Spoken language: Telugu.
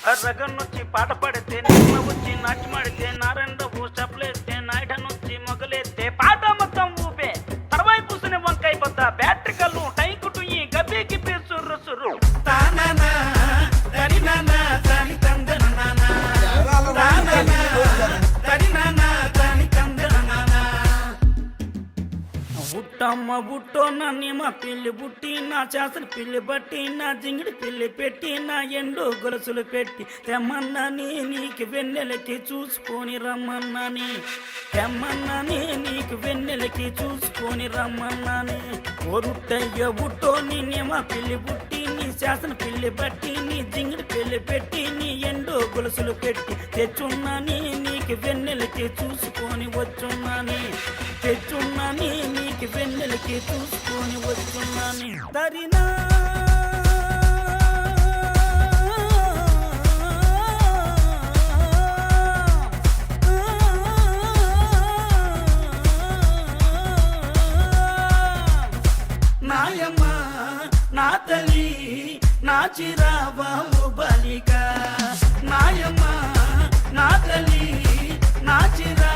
రగన్నొచ్చి పాట పడితే నిన్న వచ్చి నాట్యం ఆడితే నారాయణరావు స్టెప్లేస్తే నాయుడనొచ్చి మొగలేస్తే పాట మొత్తం ఊపే తర్వాయి పూసిన వంకాయ బద్ద బ్యాటరీ కల్లు టైకుటు ఈ గబ్బి గిబ్బి సుర్రు సుర్రు బుట్టమ్మ బుట్టో నన్ను మా పిల్లి బుట్టి నా చేసిన పిల్లి బట్టి నా జింగిడి పిల్లి పెట్టి నా ఎండు గొలుసులు పెట్టి తెమ్మన్నాని నీకు వెన్నెలకి చూసుకొని రమ్మన్నాని తెమ్మన్నాని నీకు వెన్నెలకి చూసుకొని రమ్మన్నాని ఒరుట్టయ్య బుట్టో నిన్నే మా పిల్లి బుట్టి నీ చేసిన పిల్లి బట్టి నీ జింగిడి పిల్లి పెట్టి నీ ఎండు గొలుసులు పెట్టి తెచ్చున్నాని నీకు వెన్నెలకి చూసుకొని వచ్చున్నాని తెచ్చున్నాని నీకు వెన్నెలకి చూసుకొని వచ్చున్నాని తరినా నాయమ్మ నా తల్లి నా చిరాబాబు బాలిక నాయమ్మ నా తల్లి నా చిరా